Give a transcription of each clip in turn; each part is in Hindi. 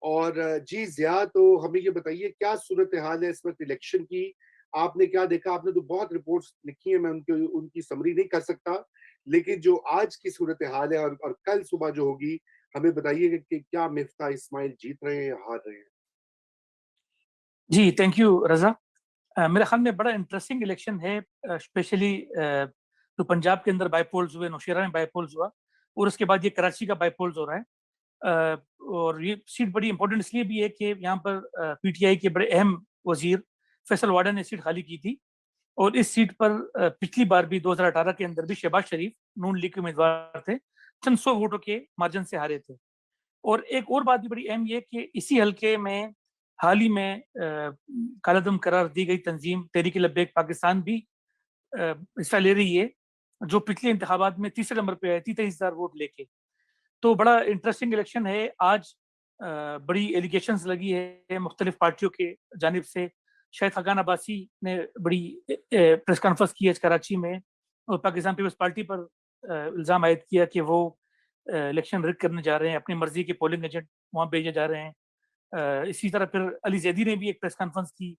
और जी ज़िया, तो हमें ये बताइए क्या सूरत-ए-हाल है इस वक़्त इलेक्शन की? आपने क्या देखा? आपने तो बहुत रिपोर्ट्स लिखी हैं, मैं उनकी उनकी समरी नहीं कर सकता, लेकिन जो आज की सूरत-ए-हाल है और कल सुबह जो होगी, हमें बताइए कि क्या मिफ्ता इस्माइल जीत रहे हैं या हार रहे हैं? जी, थैंक यू रज़ा। मेरे ख़्याल में बड़ा इंटरेस्टिंग इलेक्शन है, स्पेशली जो पंजाब के अंदर बाय पोल्स हुए, नौशेरा में बाय पोल्स हुआ और उसके बाद ये कराची का बाय पोल्स हो रहा है। और ये सीट बड़ी इंपॉर्टेंट इसलिए भी है कि यहाँ पर पीटीआई के बड़े अहम वज़ीर फैसल वाडा ने सीट खाली की थी और इस सीट पर पिछली बार भी 2018 के अंदर भी शहबाज शरीफ नून लीग के उम्मीदवार थे, चंद 100 वोटों के मार्जिन से हारे थे। और एक और बात भी बड़ी अहम ये है कि इसी हलके में हाल ही में कालादम करार दी गई तंजीम तहरीक-ए-लब्बैक पाकिस्तान भी हिस्सा ले रही है, जो पिछले इंतखाबात में तीसरे नंबर पे आई थी 23,000 वोट लेके। तो बड़ा इंटरेस्टिंग इलेक्शन है। आज बड़ी एलिगेशंस लगी है मुख्तलिफ पार्टियों के जानिब से। शायद खकान अब्बासी ने बड़ी प्रेस कॉन्फ्रेंस की है कराची में और पाकिस्तान पीपल्स पार्टी पर इल्ज़ाम आयद किया कि वो इलेक्शन रिग करने जा रहे हैं, अपनी मर्जी के पोलिंग एजेंट वहाँ भेजे जा रहे हैं। इसी तरह फिर अली ज़ैदी ने भी एक प्रेस कॉन्फ्रेंस की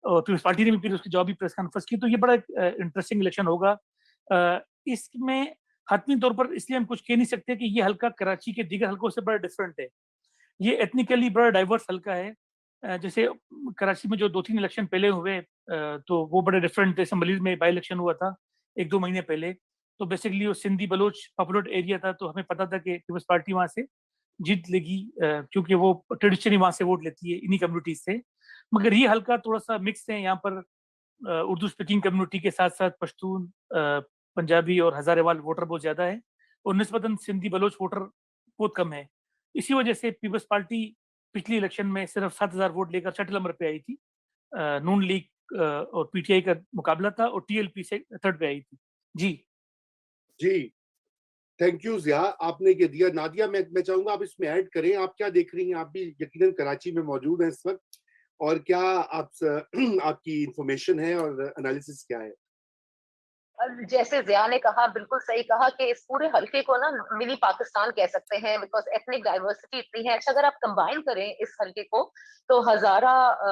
और पीपल्स पार्टी ने भी फिर उसकी जवाबी प्रेस कॉन्फ्रेंस की। तो ये बड़ा इंटरेस्टिंग इलेक्शन होगा। इसमें हतमी तौर पर इसलिए हम कुछ कह नहीं सकते कि ये हल्का कराची के दीगर हलकों से बड़ा डिफरेंट है। ये एथनिकली बड़ा डाइवर्स हल्का है। जैसे कराची में जो 2-3 इलेक्शन पहले हुए तो वो बड़े डिफरेंट थे। असम्बलीज़ में बाय इलेक्शन हुआ था 1-2 महीने पहले। तो बेसिकली वो सिंधी बलोच पॉपुलर एरिया था, तो हमें पता था कि पीपल्स पार्टी वहाँ से जीत लेगी, क्योंकि वो ट्रेडिशनली वहाँ से वोट लेती है इन्हीं कम्युनिटीज़ से। मगर ये हल्का थोड़ा-सा मिक्स है। यहाँ पर उर्दू स्पीकिंग कम्युनिटी के साथ-साथ पश्तून, पंजाबी और हज़ारेवाल वोटर बहुत ज़्यादा है और निस्बतन सिंधी बलोच वोटर बहुत कम है। इसी वजह से पीपल्स पार्टी पिछली इलेक्शन में सिर्फ 7,000 वोट लेकर छठे नंबर पे आई थी। नून लीग और पीटीआई का मुकाबला था और टीएलपी से थर्ड पे आई थी। जी। जी, थैंक यू ज़िया, आपने ये दिया। नादिया, मैं चाहूँगा आप इसमें ऐड करें, आप क्या देख रही हैं? आप भी यकीनन कराची में मौजूद हैं इस वक़्त और क्या आप स आपकी इन्फॉर्मेशन है और एनालिसिस क्या है? जैसे ज़िया ने कहा, बिल्कुल सही कहा कि इस पूरे हल्के को ना मिनी पाकिस्तान कह सकते हैं, बिकॉज़ एथनिक डाइवर्सिटी इतनी है। अच्छा, अगर आप कंबाइन करें इस हल्के को, तो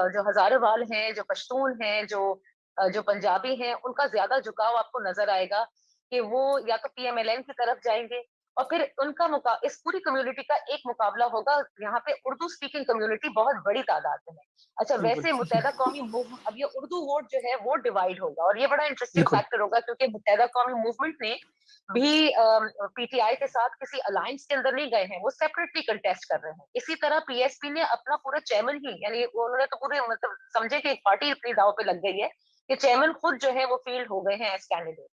जो हज़ारेवाल हैं, जो पश्तून हैं, जो पंजाबी हैं, उनका ज़्यादा झुकाव आपको नज़र आएगा कि वो या तो पीएमएलएन की तरफ जाएँगे और फिर उनका इस पूरी कम्युनिटी का एक मुकाबला होगा। यहाँ पे उर्दू स्पीकिंग कम्युनिटी बहुत बड़ी तादाद में है। अच्छा, बिल्कुल, वैसे मुत्तहदा कौमी मूव अब ये उर्दू वोट जो है वो डिवाइड होगा और ये बड़ा इंटरेस्टिंग बिल्कुल। फैक्टर होगा, क्योंकि मुत्तहदा कौमी मूवमेंट ने भी पीटीआई के साथ किसी अलायंस के अंदर नहीं गए हैं, वो सेपरेटली कंटेस्ट कर रहे हैं। इसी तरह पीएसपी ने अपना पूरा चेयरमैन ही, यानी उन्होंने तो पूरे मतलब समझे कि एक पार्टी अपनी दांव पे लग गई है कि चेयरमैन खुद जो है वो फील्ड हो गए हैं एज कैंडिडेट।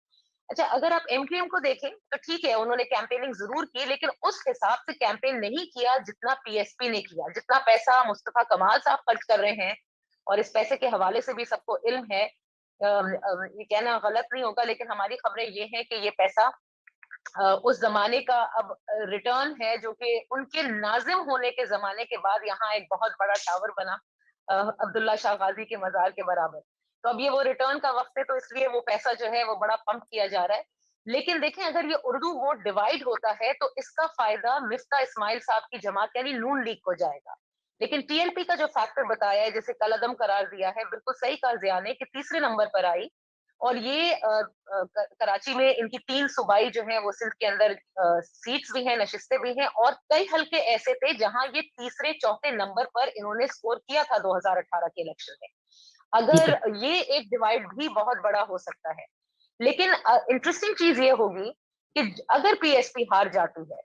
अच्छा, अगर आप एमक्यूएम को देखें तो ठीक है, उन्होंने कैंपेनिंग जरूर की, लेकिन उस हिसाब से कैंपेन नहीं किया जितना पीएसपी ने किया। जितना पैसा मुस्तफा कमाल साहब खर्च कर रहे हैं, और इस पैसे के हवाले से भी सबको इल्म है, ये कहना गलत नहीं होगा, लेकिन हमारी खबरें ये हैं कि ये पैसा उस जमाने का अब रिटर्न है, जो कि उनके नाजिम होने के जमाने के बाद यहाँ एक बहुत बड़ा टावर बना, अब्दुल्ला शाह गाजी के मजार के बराबर। तो अब ये वो रिटर्न का वक्त है, तो इसलिए वो पैसा जो है वो बड़ा पंप किया जा रहा है। लेकिन देखें, अगर ये उर्दू वोट डिवाइड होता है तो इसका फायदा मिफ्ता इस्माइल साहब की जमात यानी नून लीग को जाएगा। लेकिन टीएलपी का जो फैक्टर बताया है, जैसे कलअदम करार दिया है, बिल्कुल सही कहा ज़िया ने कि तीसरे नंबर पर आई। और ये कराची में इनकी 3 सूबाई जो है वो सिंध के अंदर सीट्स भी हैं, नशिस्तें भी हैं, और कई हल्के ऐसे थे जहां ये तीसरे चौथे नंबर पर इन्होंने स्कोर किया था 2018 के इलेक्शन में। बिल्कुल। अगर ये एक डिवाइड भी बहुत बड़ा हो सकता है। लेकिन इंटरेस्टिंग चीज ये होगी कि अगर पीएसपी हार जाती है,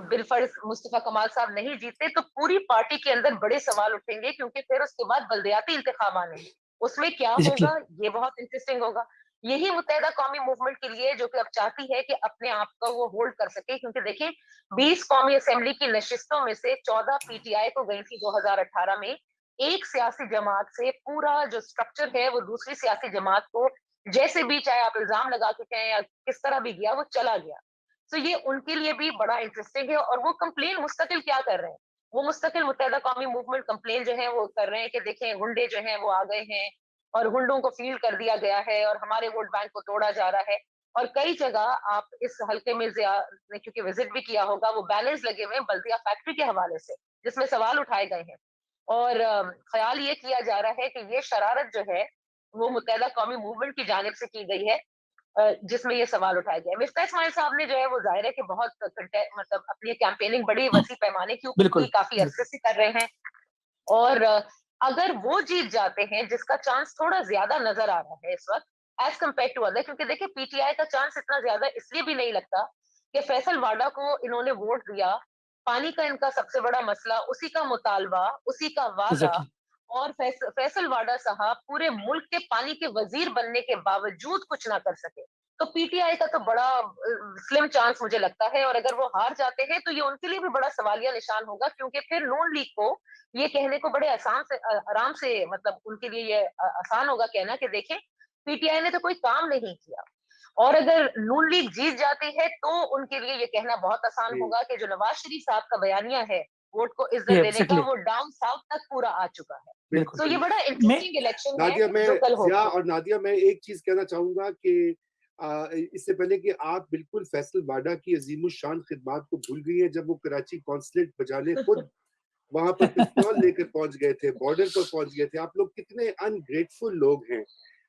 बिलफर्ज मुस्तफा कमाल साहब नहीं जीते, तो पूरी पार्टी के अंदर बड़े सवाल उठेंगे, क्योंकि फिर उसके बाद बल्दियाती इंतखाब आने हैं। उसमें क्या एग्ज़ैक्टली। होगा, ये बहुत इंटरेस्टिंग होगा। यही मुत्तहदा कौमी मूवमेंट के लिए जो कि अब चाहती है कि अपने आप को वो होल्ड कर सके, क्योंकि देखिए 20 कौमी असेंबली की नशिस्तों में से 14 पीटीआई को गई थी 2018 में। एक सियासी जमात से पूरा जो स्ट्रक्चर है वो दूसरी सियासी जमात को जैसे भी, चाहे आप इल्जाम लगा के कहें या किस तरह भी गया, वो चला गया। तो ये उनके लिए भी बड़ा इंटरेस्टिंग है, और वो कंप्लेन मुस्तकिल क्या कर रहे हैं, वो मुस्तकिल मुत्तहदा कौमी मूवमेंट कंप्लेन जो है वो कर रहे हैं कि देखें गुंडे जो हैं वो आ गए हैं और गुंडों को फील कर दिया गया है और हमारे वोट बैंक को तोड़ा जा रहा है। और कई जगह आप इस हल्के में ज़िया ने क्योंकि विजिट भी किया होगा, वो बैनर्स लगे हुए हैं बल्दिया फैक्ट्री के हवाले से जिसमें सवाल उठाए गए हैं और ख्याल ये किया जा रहा है कि ये शरारत जो है वो मुत्तहदा कौमी मूवमेंट की जानिब से की गई है, जिसमें ये सवाल उठाया गया है। मिफ्ता इस्माइल साहब ने जो है वो जाहिर है कि बहुत मतलब अपनी कैंपेनिंग बड़ी वसी पैमाने के ऊपर की, बिल्कुल काफी अरसे से कर रहे हैं और अगर वो जीत जाते हैं, जिसका चांस थोड़ा ज्यादा नजर आ रहा है इस वक्त एज कम्पेयर टू अदर, क्योंकि देखिए पीटीआई का चांस इतना ज्यादा इसलिए भी नहीं लगता कि फैसल वाडा को इन्होंने वोट दिया, पानी का इनका सबसे बड़ा मसला, उसी का मुतालबा, उसी का वादा, एग्जैक्टली और फैसल वाडा साहब पूरे मुल्क के पानी के वजीर बनने के बावजूद कुछ ना कर सके। तो पीटीआई का तो बड़ा स्लिम चांस मुझे लगता है, और अगर वो हार जाते हैं तो ये उनके लिए भी बड़ा सवालिया निशान होगा, क्योंकि फिर नून लीग को ये कहने को बड़े आसान से आराम से, मतलब उनके लिए ये आसान होगा कहना कि देखें पीटीआई ने तो कोई काम नहीं किया। और अगर नून लीग जीत जाती है तो उनके लिए ये कहना बहुत आसान जी होगा कि जो नवाज शरीफ साहब का बयानिया है वोट को इज्जत ये देने का, एग्जैक्टली वो डाउन साउथ तक पूरा आ चुका है। बिल्कुल तो ये बिल्कुल। बड़ा मैं इंटरेस्टिंग इलेक्शन है नादिया, मैं जो कल जिया होगा। और नादिया, मैं एक चीज कहना चाहूंगा कि इससे पहले कि आप बिल्कुल फैसल वाडा की अजीमुशान खिदमात को भूल गई हैं, जब वो कराची कॉन्सुलेट बजाने खुद वहां पर पिस्तौल लेकर पहुंच गए थे, बॉर्डर पर पहुंच गए थे। आप लोग कितने अनग्रेटफुल लोग हैं।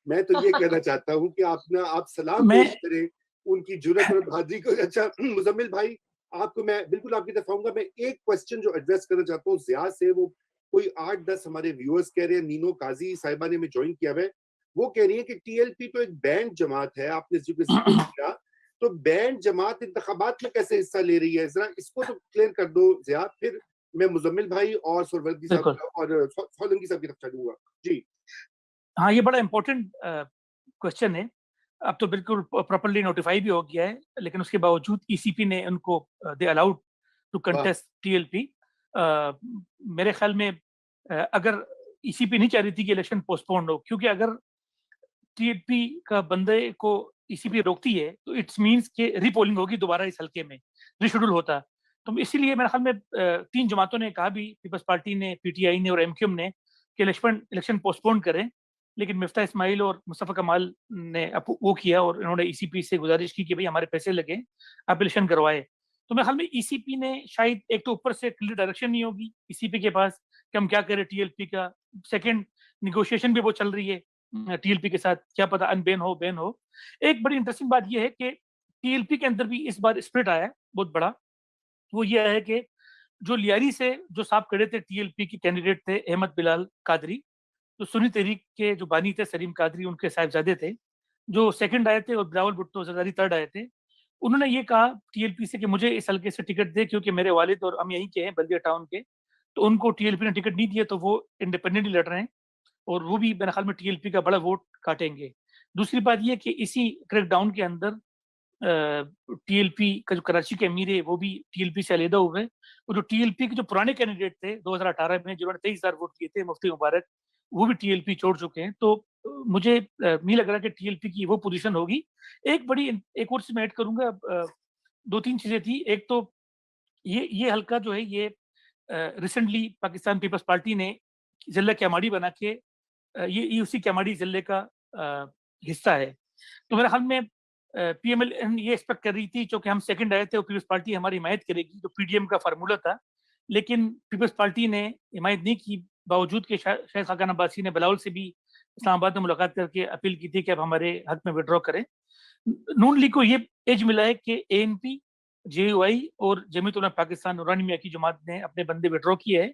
मैं तो ये कहना चाहता हूं कि आप सलाम मैं पेश करें उनकी जुर्रत और बहादुरी को। अच्छा मुजम्मिल भाई, आपको मैं बिल्कुल आपकी तरफ आऊंगा। मैं एक क्वेश्चन जो एड्रेस करना चाहता हूँ जिया से, वो कोई 8-10 हमारे व्यूअर्स कह रहे हैं, नीनो काजी साहिबा ने में ज्वाइन किया है, वो कह रही है कि टीएलपी तो एक बैंड जमात है, आपने जिक्र किया, तो बैंड जमात इंतखाबात में कैसे हिस्सा ले रही है, जरा इसको तो क्लियर कर दो जिया। फिर मैं मुजम्मिल भाई और सुरवर्दी साहब बिल्कुल और सोलंकी साहब की तरफ चलूंगा। जी हाँ, ये बड़ा इम्पोर्टेंट क्वेश्चन है। अब तो बिल्कुल प्रॉपरली नोटिफाई भी हो गया है, लेकिन उसके बावजूद ईसीपी ने उनको दे अलाउड टू वाह। Contest TLP. मेरे ख्याल में अगर ईसीपी नहीं चाह रही थी कि इलेक्शन पोस्टपोन्ड हो, क्योंकि अगर टीएलपी का बंदे को ईसीपी रोकती है तो इट्स मींस कि रीपोलिंग होगी दोबारा इस हल्के में, रिशेड्यूल होता। तो इसीलिए मेरे ख्याल में तीन जमातों ने कहा भी, पीपल्स पार्टी ने, पीटीआई ने और एमक्यूएम ने, कि इलेक्शन पोस्टपोन करें। लेकिन मिफ्ता इस्माइल और मुस्तफा कमाल ने वो किया और इन्होंने ईसीपी से गुजारिश की कि भाई हमारे पैसे लगे, आप इलेक्शन करवाए। तो मेरे ख्याल में ईसीपी ने शायद, एक तो ऊपर से क्लियर डायरेक्शन नहीं होगी ईसीपी के पास कि हम क्या करें टीएलपी का, सेकंड निगोशिएशन भी वो चल रही है टीएलपी के साथ, क्या पता अनबैन हो बैन हो। एक बड़ी इंटरेस्टिंग बात यह है कि टीएलपी के अंदर भी इस बार स्प्लिट आया है बहुत बड़ा। वो ये है कि जो लियारी से जो साहब खड़े थे टीएलपी के कैंडिडेट थे अहमद बिलाल कादरी, जो सुन्नी तहरीक के जो बानी थे सलीम कादरी उनके साहिबजादे थे, जो सेकंड आए थे, और बिलावल भुट्टो जरदारी थर्ड आए थे। उन्होंने ये कहा टीएलपी से कि मुझे इस हल्के से टिकट दे, क्योंकि मेरे वालिद और हम यहीं के हैं बल्दिया टाउन के, तो उनको टीएलपी ने टिकट नहीं दिया, तो वो इंडिपेंडेंटली लड़ रहे हैं और वो भी मेरे ख्याल में टीएलपी का बड़ा वोट काटेंगे। दूसरी बात ये कि इसी क्रैकडाउन के अंदर टीएलपी का जो कराची के अमीर है वो भी टीएलपी से अलहदा हुए, और जो टीएलपी के जो पुराने कैंडिडेट थे 2018 में जिन्होंने 23,000 वोट किए थे, मुफ्ती मुबारक, वो भी टीएलपी छोड़ चुके हैं। तो मुझे नहीं लग रहा कि टीएलपी की वो पोजीशन होगी। एक और से मैं ऐड करूंगा, दो तीन चीजें थी। एक तो ये हल्का जो है, ये रिसेंटली पाकिस्तान पीपल्स पार्टी ने जिला कैमाड़ी बना के, ये उसी कैमाड़ी जिले का हिस्सा है। तो मेरे ख्याल में पीएमएल ये एक्सपेक्ट कर रही थी, क्योंकि हम सेकंड आए थे और पीपल्स पार्टी हमारी हिमायत करेगी, जो पीडीएम का फार्मूला था। लेकिन पीपल्स पार्टी ने हिमायत नहीं की, बावजूद के शायद खाकान अब्बासी ने बिलावल से भी इस्लामाबाद में मुलाकात करके अपील की थी कि अब हमारे हक में विड्रॉ करें। नून लीग को ये एज मिला है कि एएनपी, जेयूआई और जमीयत उलमा पाकिस्तान नूरानी मियां की जमात ने अपने बंदे विड्रॉ किए हैं।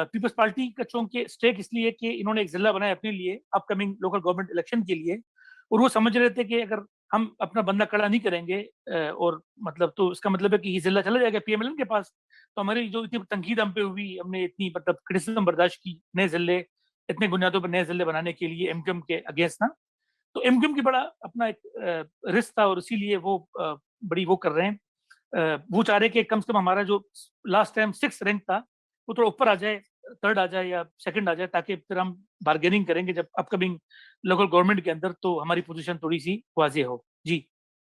पीपल्स पार्टी का चूंकि स्टेक इसलिए कि इन्होंने एक जिला बनाया अपने लिए अपकमिंग लोकल गवर्नमेंट इलेक्शन के लिए, और वो समझ रहे थे कि अगर हम अपना बंदा खड़ा नहीं करेंगे और मतलब, तो इसका मतलब है कि ये जिला चला जाएगा पीएमएलएन के पास। तो हमारी जो इतनी तनकीद हम पे हुई, हमने इतनी मतलब क्रिटिसिज्म बर्दाश्त की नए जिले, इतने बुनियादों पर नए जिले बनाने के लिए एमक्यूएम के अगेंस्ट ना, तो एमक्यूएम की बड़ा अपना एक रिस्क था, और इसीलिए वो बड़ी वो कर रहे हैं। वो चाह रहे कि कम से कम हमारा जो लास्ट टाइम 6 रैंक था वो थोड़ा ऊपर आ जाए, थर्ड आ जाए या सेकंड आ जाए, ताकि फिर हम बार्गेनिंग करेंगे जब अपकमिंग लोकल गवर्नमेंट के अंदर, तो हमारी पोजीशन थोड़ी सी वाजे हो। जी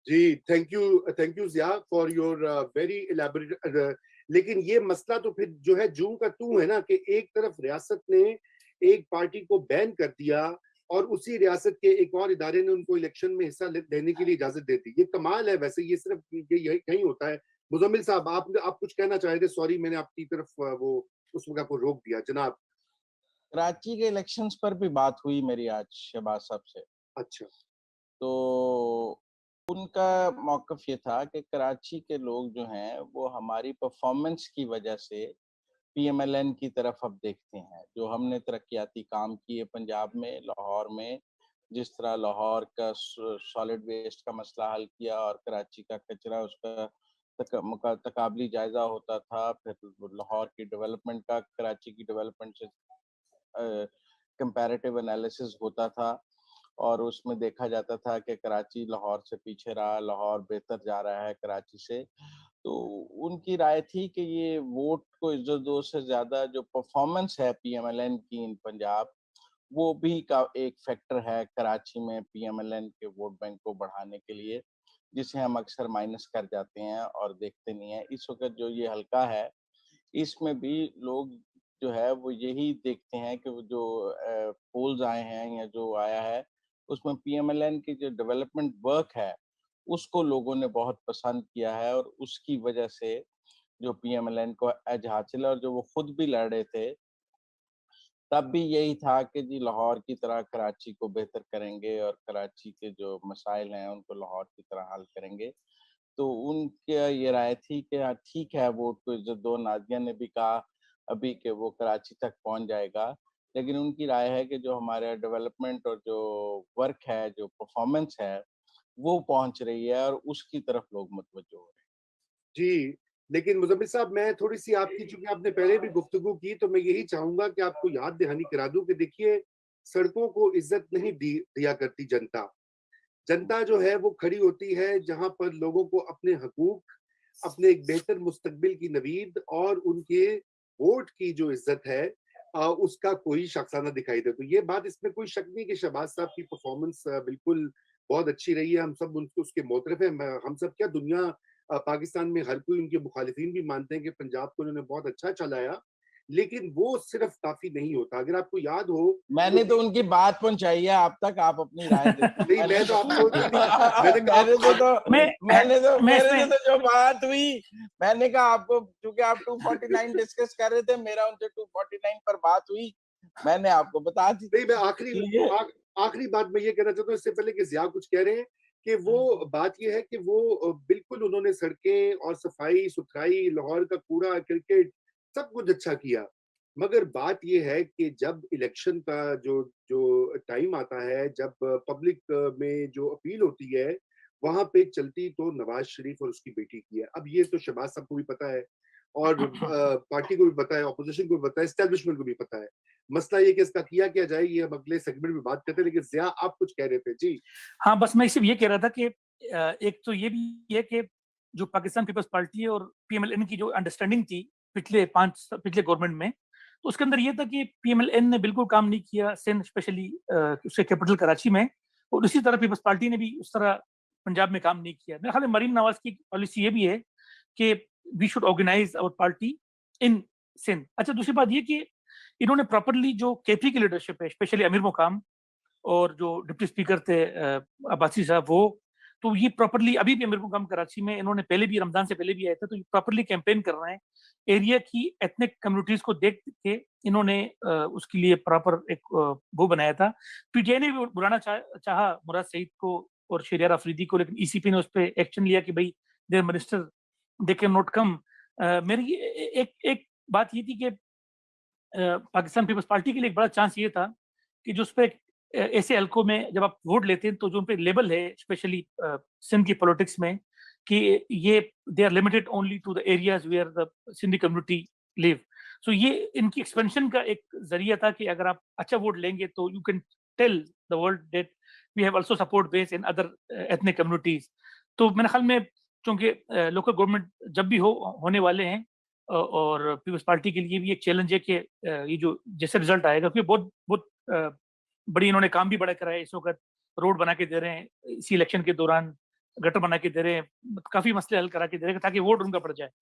जी, thank you Jiya for your very elaborate. लेकिन ये मसला तो फिर जो है जूं का तू है ना, कि एक तरफ रियासत ने एक पार्टी को बैन कर दिया और उसी रियासत के एक और इदारे ने उनको इलेक्शन में हिस्सा लेने के लिए इजाजत दे दी। ये कमाल है। वैसे ये सिर्फ यही होता है, मुजम्मिल साहब, आप कुछ कहना चाह रहे थे? सॉरी, मैंने आपकी तरफ वो उस वक्त आपको रोक दिया जनाब। कराची के इलेक्शंस पर भी बात हुई मेरी आज शहबाज साहब से। अच्छा। तो उनका मौक़िफ़ ये था कि कराची के लोग जो हैं वो हमारी परफ़ॉर्मेंस की वजह से पीएमएलएन की तरफ अब देखते हैं। जो हमने तरक्याती काम किए पंजाब में, लाहौर में, जिस तरह लाहौर का सॉलिड वेस्ट का मसला हल किया और कराची का कचरा उसका तकाबली जायज़ा होता था, फिर लाहौर की डेवलपमेंट का कराची की डेवलपमेंट से कंपैरेटिव एनालिसिस होता था और उसमें देखा जाता था कि कराची लाहौर से पीछे रहा, लाहौर बेहतर जा रहा है कराची से। तो उनकी राय थी कि ये वोट को इज़्ज़त दो से ज़्यादा जो परफ़ॉर्मेंस है पीएमएलएन की इन पंजाब, वो भी का एक फैक्टर है कराची में पीएमएलएन के वोट बैंक को बढ़ाने के लिए, जिसे हम अक्सर माइनस कर जाते हैं और देखते नहीं हैं। इस वक़्त जो ये हल्का है, इसमें भी लोग जो है वो यही देखते हैं कि वो जो पोल्स आए हैं या जो आया है, उसमें पीएमएलएन की जो डेवलपमेंट वर्क है, उसको लोगों ने बहुत पसंद किया है और उसकी वजह से जो पीएमएलएन को एज हासिल है और जो वो खुद भी लड़ रहे थे, तब भी यही था कि जी लाहौर की तरह कराची को बेहतर करेंगे और कराची के जो मसाइल हैं, उनको लाहौर की तरह हल करेंगे। तो उनकी ये राय थी कि हाँ, ठीक है वोट को इज़्ज़त दो। नाज़िया ने भी कहा अभी कि वो कराची तक पहुँच जाएगा। लेकिन उनकी राय है कि जो हमारा डेवलपमेंट और जो वर्क है, जो परफ़ॉर्मेंस है, वो पहुँच रही है और उसकी तरफ लोग मुतवज्जो हो रहे हैं। जी, लेकिन मुज़म्मिल साहब, मैं थोड़ी-सी आपकी, चूँकि आपने पहले भी गुफ्तगू की, तो मैं यही चाहूँगा कि आपको याद दहानी करा दूँ कि देखिए, सड़कों को इज़्ज़त नहीं दिया करती जनता। जनता जो है वो खड़ी होती है जहाँ पर लोगों को अपने हकूक, अपने एक बेहतर मुस्तकबिल की नवीद और उनके वोट की जो इज़्ज़त है उसका कोई शाखसाना दिखाई दे। तो ये बात, इसमें कोई शक नहीं कि शहबाज साहब की परफ़ॉर्मेंस बिल्कुल बहुत अच्छी रही है। हम सब उनको उसके मोतरफ़ हैं। मैं हम सब क्या, दुनिया पाकिस्तान में हर कोई, उनके मुखालिफिन भी मानते हैं कि पंजाब को उन्होंने बहुत अच्छा चलाया। लेकिन वो सिर्फ़ काफ़ी नहीं होता। अगर आपको याद हो मैंने तो उनकी बात पहुँचाई है आप तक, आप अपनी राय देते नहीं, मैं तो आपको मैंने कहा मैं मेरे से इसमें तो जो बात हुई, मैंने कहा आपको चूँकि आप 249 डिस्कस कर रहे थे, मेरा उनसे 249 पर बात हुई, मैंने आपको बता दी। नहीं, मैं ठीक है। आखिरी बात मैं ये कहना चाहता हूँ, इससे पहले कि ज़िया कुछ कह रहे हैं, कि वो बात ये है कि वो बिल्कुल उन्होंने सड़कें और सफाई-सुथराई, लाहौर का कूड़ा, क्रिकेट, सब कुछ अच्छा किया। मगर बात ये है कि जब इलेक्शन का जो जो टाइम आता है, जब पब्लिक में जो अपील होती है, वहाँ पे चलती तो नवाज़ शरीफ और उसकी बेटी की है। अब ये तो शहबाज साहब को भी पता है और पार्टी को भी पता है, ऑपोज़िशन को भी पता है, एस्टेब्लिशमेंट को भी पता है। मसला ये कि इसका किया जाए, ये हम अगले सेगमेंट में बात करते हैं, लेकिन ज़िया, आप कुछ कह रहे थे? जी। हाँ, बस मैं सिर्फ़ ये कह रहा था कि एक तो ये भी है कि जो पाकिस्तान पीपल्स पार्टी और पीएमएलएन की जो अंडरस्टैंडिंग थी पिछले गवर्नमेंट में, तो उसके अंदर ये था कि पीएमएलएन ने बिल्कुल काम नहीं किया सिंध, स्पेशली उसके कैपिटल कराची में, और उसी तरह पीपल्स पार्टी ने भी उस तरह पंजाब में काम नहीं किया। मेरे ख्याल में मरीम नवाज़ की पॉलिसी ये भी है कि we should organise our party in Sindh. अच्छा, दूसरी बात ये कि इन्होंने प्रॉपर्ली जो केपी की लीडरशिप है, स्पेशली अमीर मुकाम और जो डिप्टी स्पीकर थे अब्बासी साहब, वो तो ये प्रॉपर्ली अभी भी अमीर मुकाम कराची में, इन्होंने पहले भी रमजान से पहले भी आए थे, तो ये प्रॉपर्ली कैंपेन कर रहे हैं। एरिया की एथनिक कम्युनिटीज को देख के इन्होंने उसके लिए प्रॉपर एक वो बनाया था। पीटीआई ने भी बुलाना चाहा मुराद सईद को और शहरियार अफरीदी को, लेकिन ईसीपी ने उस पर एक्शन लिया कि भाई their minister they can not come. मेरी एक एक बात ये थी कि पाकिस्तान पीपल्स पार्टी के लिए एक बड़ा चांस ये था कि जो उस पे ऐसे हलकों में जब आप वोट लेते हैं, तो जो उन पे लेबल है स्पेशली सिंध की पॉलिटिक्स में, कि ये they are limited only to the areas where the Sindhi community live. So ये इनकी एक्सपेंशन का एक जरिया था कि अगर आप अच्छा वोट लेंगे तो you can tell the world that we have also support base in other ethnic communities. तो मेरे ख्याल में चूंकि लोकल गवर्नमेंट जब भी होने वाले हैं, और पीपल्स पार्टी के लिए भी एक चैलेंज है कि ये जो जैसे रिजल्ट आएगा, क्योंकि बहुत बहुत बड़ी इन्होंने काम भी बड़ा कराया इस वक्त, रोड बना के दे रहे हैं इसी इलेक्शन के दौरान, गटर बना के दे रहे हैं, काफी मसले हल करा के दे रहे हैं ताकि वोट उनका पड़ जाए।